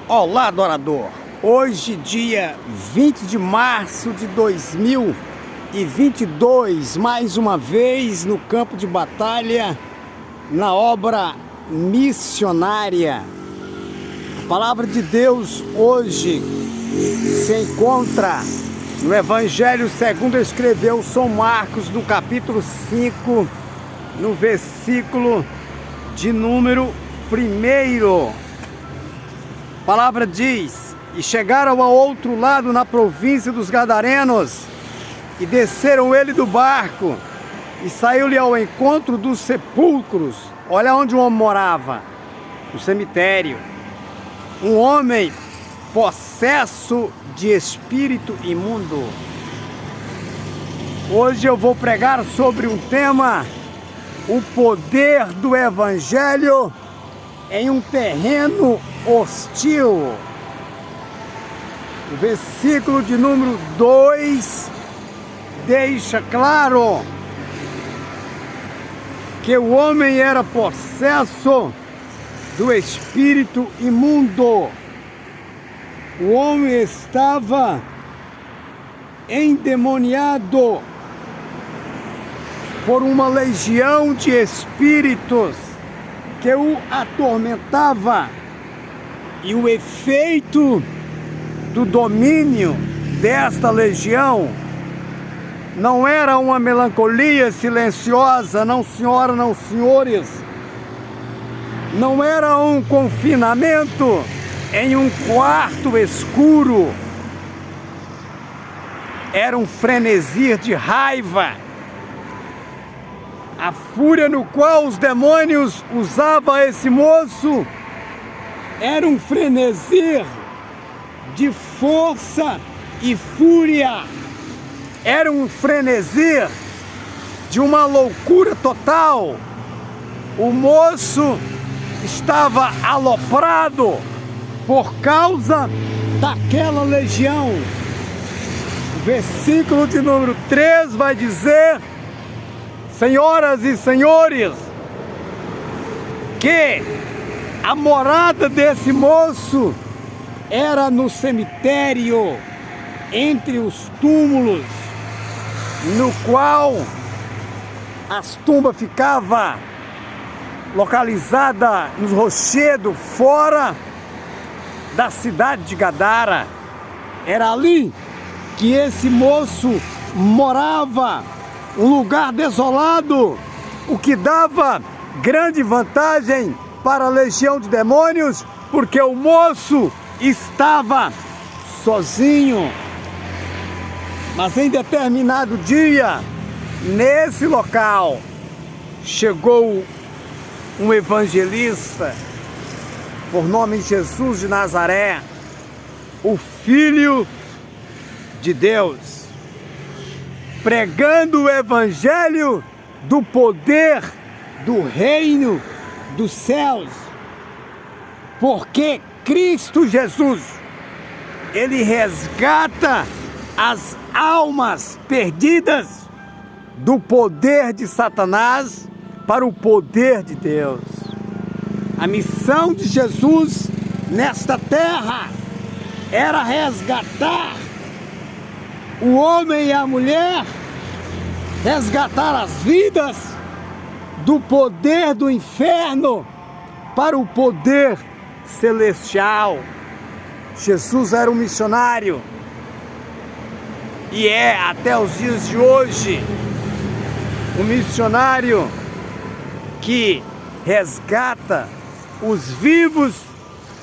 Olá, adorador! Hoje, dia 20 de março de 2022, mais uma vez no campo de batalha, na obra missionária. A palavra de Deus hoje se encontra no Evangelho segundo escreveu São Marcos, no capítulo 5, no versículo de número 1. A palavra diz: e chegaram ao outro lado, na província dos Gadarenos, e desceram ele do barco, e saiu-lhe ao encontro dos sepulcros. Olha onde o homem morava, no cemitério. Um homem possesso de espírito imundo. Hoje eu vou pregar sobre um tema: o poder do Evangelho em um terreno hostil. O versículo de número 2 deixa claro que o homem era possesso do espírito imundo. O homem estava endemoniado por uma legião de espíritos que o atormentava, e o efeito do domínio desta legião não era uma melancolia silenciosa, não senhora, não senhores, não era um confinamento em um quarto escuro, era um frenesi de raiva. A fúria no qual os demônios usavam esse moço era um frenesi de força e fúria. Era um frenesi de uma loucura total. O moço estava aloprado por causa daquela legião. O versículo de número 3 vai dizer: senhoras e senhores, que a morada desse moço era no cemitério, entre os túmulos, no qual as tumbas ficavam localizadas nos rochedos, fora da cidade de Gadara. Era ali que esse moço morava, um lugar desolado, o que dava grande vantagem para a legião de demônios, porque o moço estava sozinho. Mas em determinado dia, nesse local, chegou um evangelista, por nome Jesus de Nazaré, o Filho de Deus, pregando o Evangelho do poder do reino dos céus, porque Cristo Jesus, Ele resgata as almas perdidas do poder de Satanás para o poder de Deus. A missão de Jesus nesta terra era resgatar o homem e a mulher, resgatar as vidas do poder do inferno para o poder celestial. Jesus era um missionário e é até os dias de hoje um missionário que resgata os vivos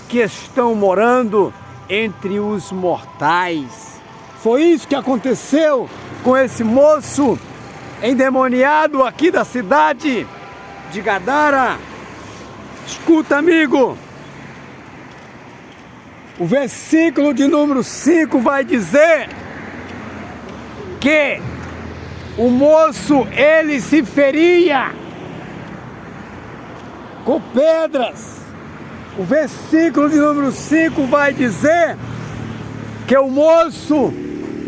que estão morando entre os mortais. Foi isso que aconteceu com esse moço endemoniado aqui da cidade de Gadara. Escuta, amigo, o versículo de número 5 vai dizer que o moço, ele se feria com pedras. O versículo de número 5 vai dizer que o moço,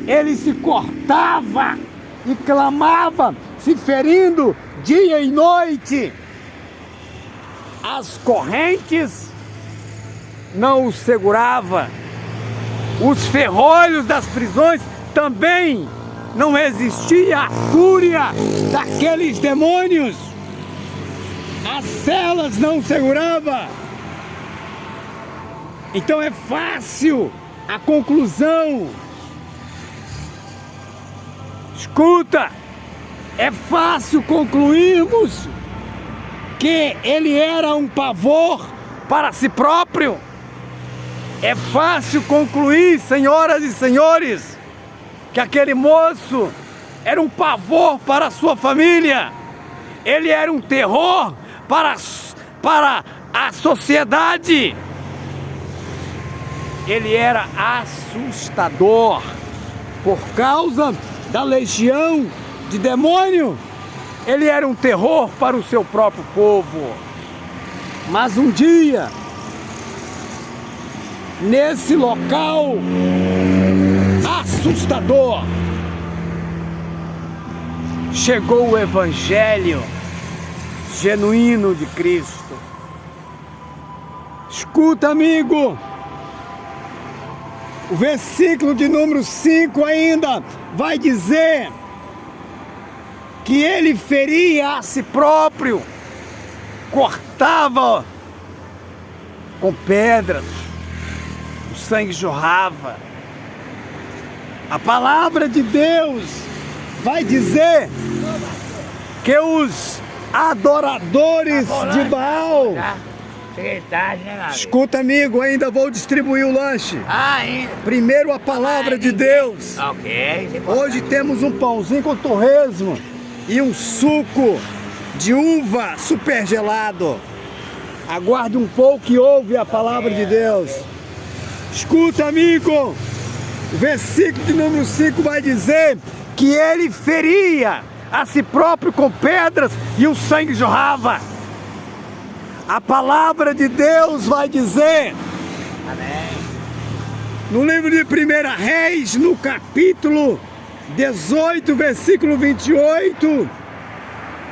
ele se cortava e clamava, se ferindo dia e noite. As correntes não o segurava. Os ferrolhos das prisões também não resistia à fúria daqueles demônios. As celas não segurava. Então é fácil a conclusão. Escuta, é fácil concluirmos que ele era um pavor para si próprio. É fácil concluir, senhoras e senhores, que aquele moço era um pavor para a sua família. Ele era um terror para a sociedade. Ele era assustador por causa da legião de demônio. Ele era um terror para o seu próprio povo. Mas um dia, nesse local assustador, chegou o Evangelho genuíno de Cristo. Escuta, amigo, o versículo de número 5 ainda vai dizer que ele feria a si próprio, cortava com pedras, o sangue jorrava. A palavra de Deus vai dizer que os adoradores de Baal... Cheguei tarde, né, Gabi? Escuta, amigo, ainda vou distribuir o lanche. Ainda. Primeiro a palavra de Deus. Ok. Hoje temos um pãozinho com torresmo e um suco de uva super gelado. Aguarde um pouco e ouve a palavra de Deus. Escuta, amigo, o versículo de número 5 vai dizer que ele feria a si próprio com pedras e o sangue jorrava. A palavra de Deus vai dizer, Amém, no livro de 1 Reis, no capítulo 18, versículo 28,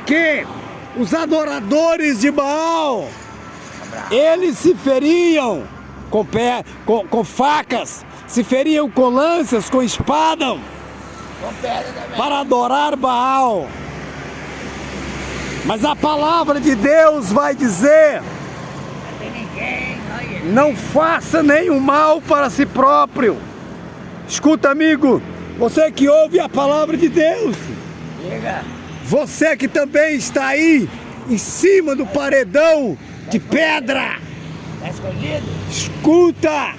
que os adoradores de Baal, eles se feriam com facas, se feriam com lanças, com espada, com pedra também. para adorar Baal. Mas a palavra de Deus vai dizer, Não tem ninguém, olha. não faça nenhum mal para si próprio. Escuta, amigo, você que ouve a palavra de Deus, Diga. você que também está aí em cima do paredão de pedra, Tá escondido? escuta,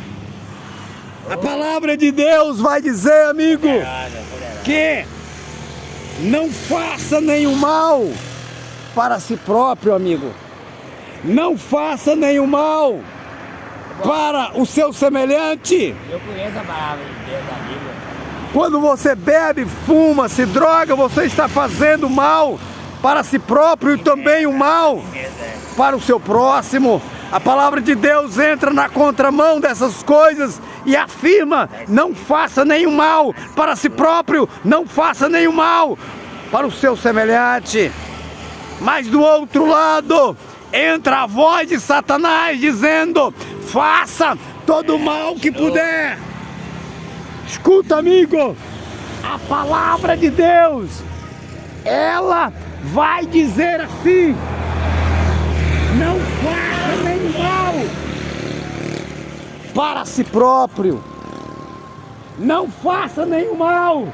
a palavra de Deus vai dizer, amigo, que não faça nenhum mal para si próprio, amigo. Não faça nenhum mal para o seu semelhante. Eu conheço a palavra de Deus da Bíblia. Quando você bebe, fuma, se droga, você está fazendo mal para si próprio e também o mal para o seu próximo. A palavra de Deus entra na contramão dessas coisas e afirma: não faça nenhum mal para si próprio, não faça nenhum mal para o seu semelhante. Mas do outro lado entra a voz de Satanás dizendo: faça todo o mal que puder. Escuta, amigo, a palavra de Deus, ela vai dizer assim: não faça nenhum mal para si próprio, não faça nenhum mal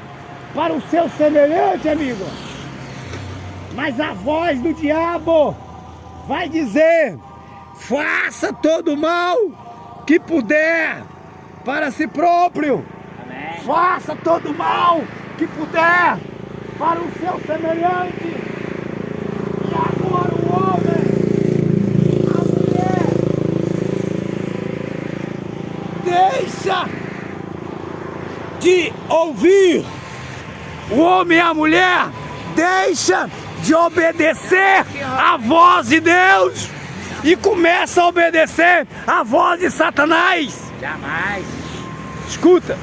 para o seu semelhante, amigo. Mas a voz do diabo vai dizer: faça todo o mal que puder para si próprio. Amém. Faça todo o mal que puder para o seu semelhante. E agora o homem, a mulher, deixa de ouvir. O homem e a mulher deixa de obedecer a voz de Deus e começa a obedecer a voz de Satanás. Jamais. Escuta,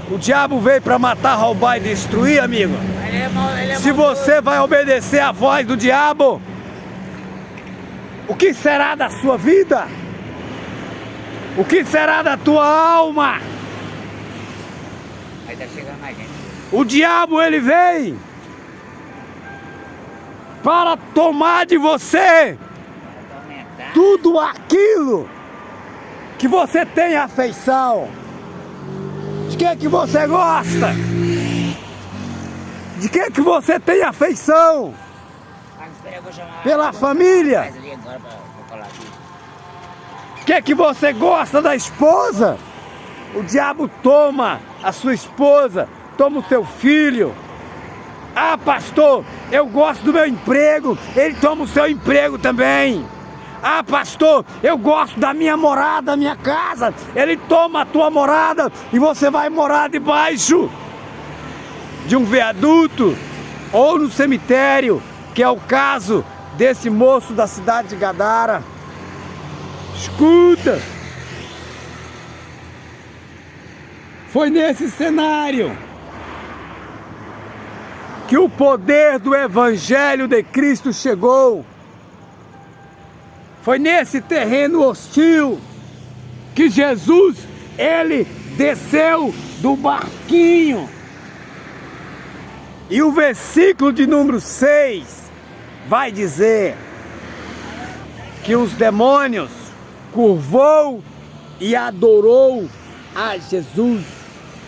o diabo veio para matar, roubar e destruir, amigo. Ele é Se você vai obedecer a voz do diabo, o que será da sua vida? O que será da tua alma? Aí tá chegando mais gente. O diabo, ele vem para tomar de você Pra aumentar. tudo aquilo que você tem afeição. De que você gosta? De que você tem afeição? Ah, espera, eu vou chamar. Pela família. Faz ali agora pra colar aqui. Que você gosta da esposa? O diabo toma a sua esposa, toma o seu filho. Ah, pastor, eu gosto do meu emprego. Ele toma o seu emprego também. Ah, pastor, eu gosto da minha morada, da minha casa. Ele toma a tua morada e você vai morar debaixo de um viaduto ou no cemitério, que é o caso desse moço da cidade de Gadara. Escuta! Foi nesse cenário que o poder do Evangelho de Cristo chegou. Foi nesse terreno hostil que Jesus, ele desceu do barquinho. E o versículo de número 6 vai dizer que os demônios curvou e adorou a Jesus.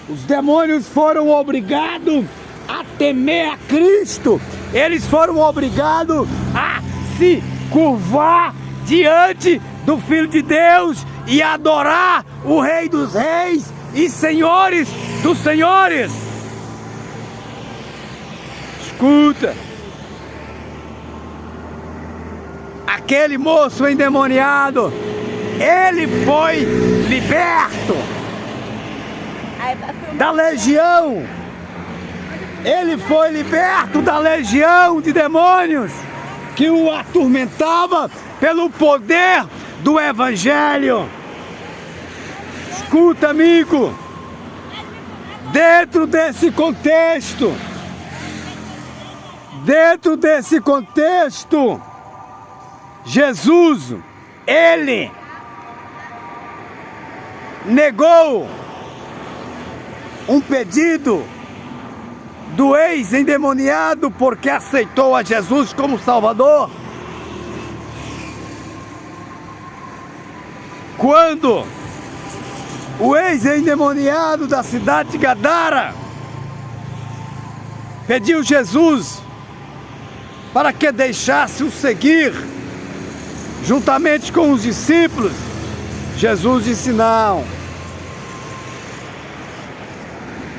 Os demônios foram obrigados a temer a Cristo. Eles foram obrigados a se curvar diante do Filho de Deus e adorar o Rei dos Reis e Senhores dos Senhores. Escuta. Aquele moço endemoniado, ele foi liberto da legião. Ele foi liberto da legião de demônios que o atormentava pelo poder do Evangelho. Escuta, amigo, dentro desse contexto, Jesus, ele negou um pedido do ex-endemoniado porque aceitou a Jesus como Salvador. Quando o ex-endemoniado da cidade de Gadara pediu Jesus para que deixasse o seguir juntamente com os discípulos, Jesus disse não.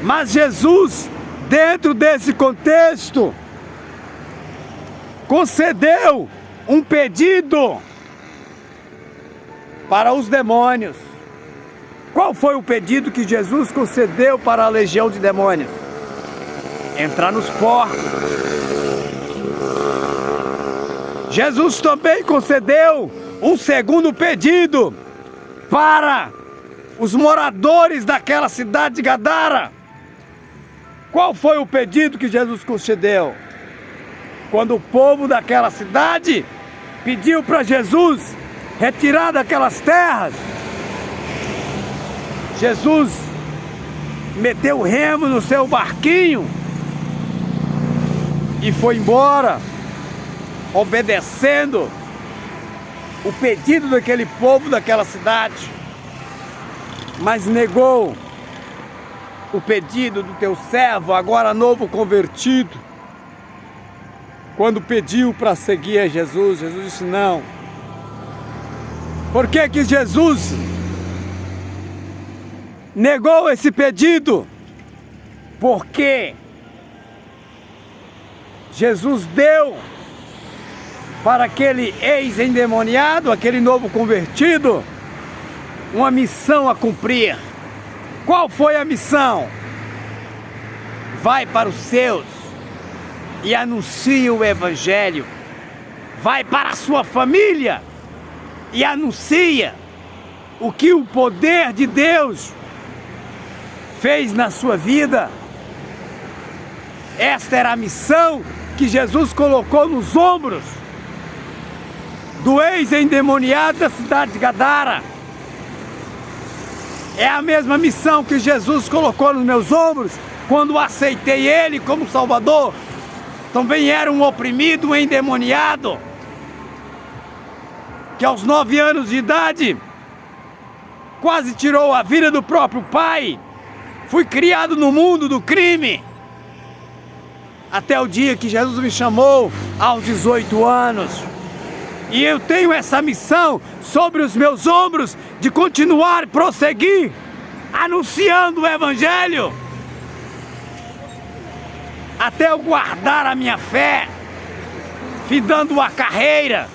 Mas Jesus, dentro desse contexto, concedeu um pedido para os demônios. Qual foi o pedido que Jesus concedeu para a legião de demônios? Entrar nos porcos. Jesus também concedeu um segundo pedido para os moradores daquela cidade de Gadara. Qual foi o pedido que Jesus concedeu? Quando o povo daquela cidade pediu para Jesus retirar daquelas terras, Jesus meteu o remo no seu barquinho e foi embora, obedecendo o pedido daquele povo daquela cidade, mas negou o pedido do teu servo, agora novo convertido. Quando pediu para seguir a Jesus, Jesus disse não. Por que que Jesus negou esse pedido? Porque Jesus deu para aquele ex-endemoniado, aquele novo convertido, uma missão a cumprir. Qual foi a missão? Vai para os seus e anuncia o Evangelho. Vai para a sua família e anuncia o que o poder de Deus fez na sua vida. Esta era a missão que Jesus colocou nos ombros do ex-endemoniado da cidade de Gadara. É a mesma missão que Jesus colocou nos meus ombros quando aceitei Ele como Salvador. Também era um oprimido, um endemoniado, que aos 9 anos de idade quase tirou a vida do próprio pai. Fui criado no mundo do crime, até o dia que Jesus me chamou aos 18 anos. E eu tenho essa missão sobre os meus ombros de continuar, prosseguir, anunciando o Evangelho, até eu guardar a minha fé, findando a carreira,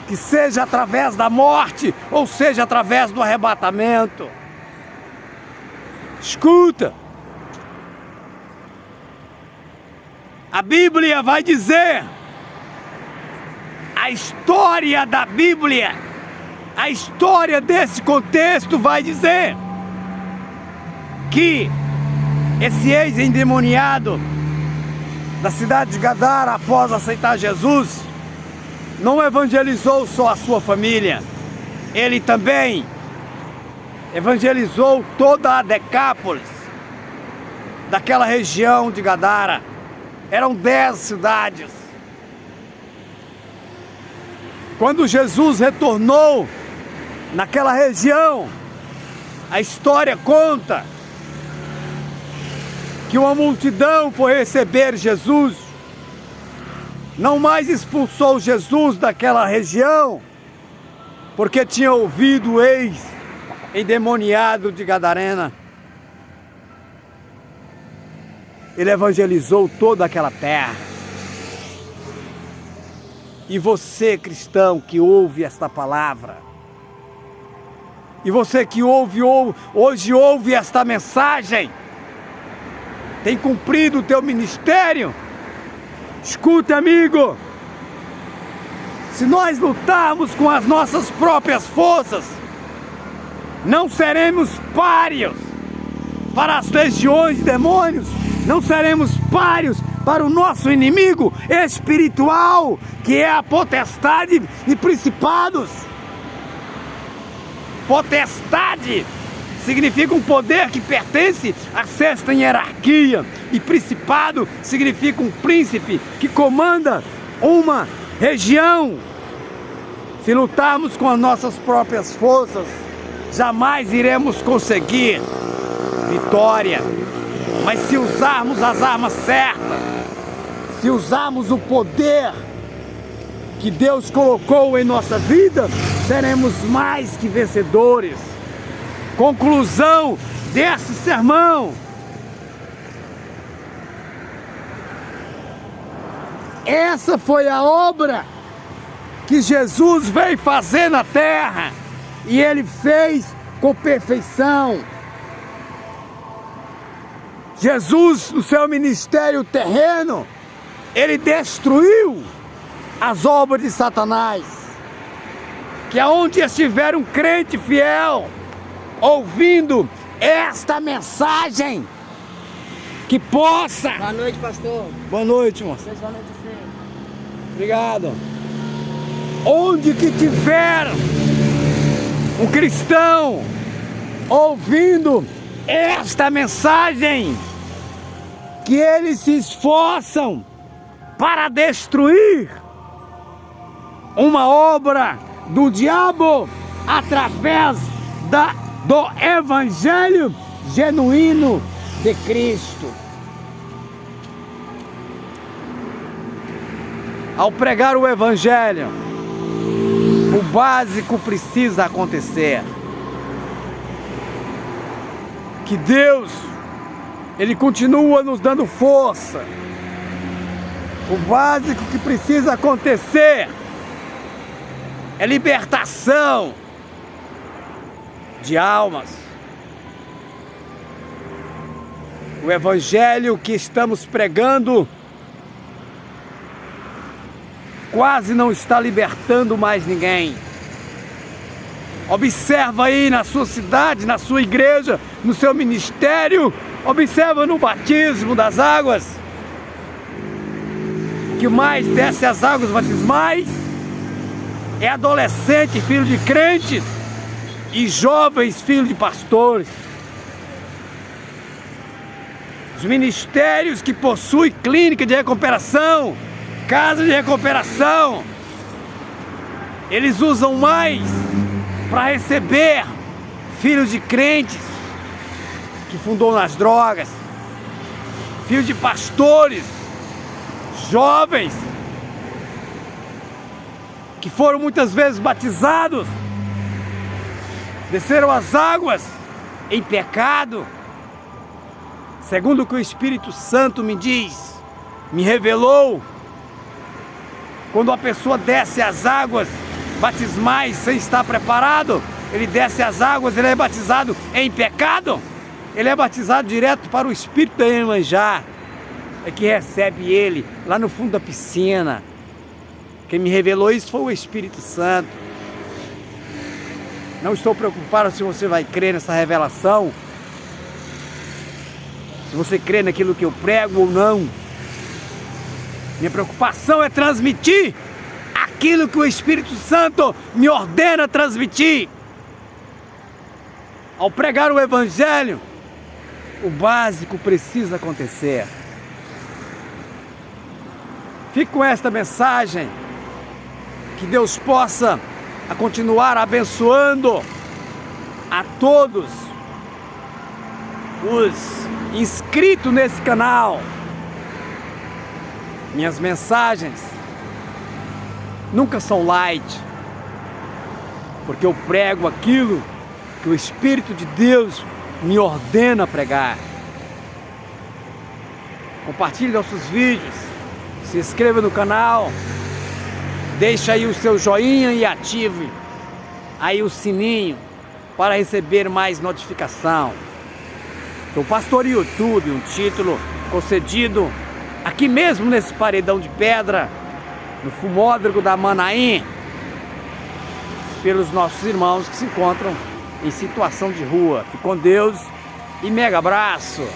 que seja através da morte, ou seja através do arrebatamento. Escuta, a Bíblia vai dizer, a história da Bíblia, a história desse contexto vai dizer que esse ex-endemoniado da cidade de Gadara, após aceitar Jesus, não evangelizou só a sua família, ele também evangelizou toda a Decápolis, daquela região de Gadara. Eram 10 cidades. Quando Jesus retornou naquela região, a história conta que uma multidão foi receber Jesus. Não mais expulsou Jesus daquela região, porque tinha ouvido o ex-endemoniado de Gadarena. Ele evangelizou toda aquela terra. E você, cristão, que ouve esta palavra, e você que hoje ouve esta mensagem, tem cumprido o teu ministério? Escute, amigo, se nós lutarmos com as nossas próprias forças, não seremos pários para as legiões de demônios, não seremos pários para o nosso inimigo espiritual, que é a potestade e principados. Potestade significa um poder que pertence à sexta em hierarquia, e principado significa um príncipe que comanda uma região. Se lutarmos com as nossas próprias forças, jamais iremos conseguir vitória. Mas se usarmos as armas certas, se usarmos o poder que Deus colocou em nossa vida, seremos mais que vencedores. Conclusão desse sermão: essa foi a obra que Jesus veio fazer na terra, e Ele fez com perfeição. Jesus, no seu ministério terreno, Ele destruiu as obras de Satanás. Que aonde estiver um crente fiel, ouvindo esta mensagem, que possa... Boa noite, pastor. Boa noite, moço. Boa noite, senhor. Obrigado. Onde que tiver um cristão ouvindo esta mensagem, que eles se esforçam para destruir uma obra do diabo através do Evangelho genuíno de Cristo. Ao pregar o Evangelho, o básico precisa acontecer. Que Deus, Ele continua nos dando força. O básico que precisa acontecer é libertação de almas. O Evangelho que estamos pregando quase não está libertando mais ninguém. Observa aí na sua cidade, na sua igreja, no seu ministério, observa no batismo das águas, que mais desce as águas batismais é adolescente, filho de crentes, e jovens filhos de pastores. Os ministérios que possuem clínica de recuperação, casa de recuperação, eles usam mais para receber filhos de crentes que fundou nas drogas, filhos de pastores, jovens, que foram muitas vezes batizados, desceram as águas em pecado, segundo o que o Espírito Santo me diz, me revelou. Quando a pessoa desce as águas batismais sem estar preparado, ele desce as águas, ele é batizado em pecado, ele é batizado direto para o Espírito da Iemanjá, é que recebe ele lá no fundo da piscina. Quem me revelou isso foi o Espírito Santo. Não estou preocupado se você vai crer nessa revelação, se você crê naquilo que eu prego ou não. Minha preocupação é transmitir aquilo que o Espírito Santo me ordena transmitir. Ao pregar o Evangelho, o básico precisa acontecer. Fique com esta mensagem. Que Deus possa continuar abençoando a todos os inscritos nesse canal. Minhas mensagens nunca são light, porque eu prego aquilo que o Espírito de Deus me ordena pregar. Compartilhe nossos vídeos, se inscreva no canal, deixa aí o seu joinha e ative aí o sininho para receber mais notificação. Sou pastor YouTube, um título concedido aqui mesmo nesse paredão de pedra, no Fumódromo da Manaim, pelos nossos irmãos que se encontram em situação de rua. Fique com Deus e mega abraço!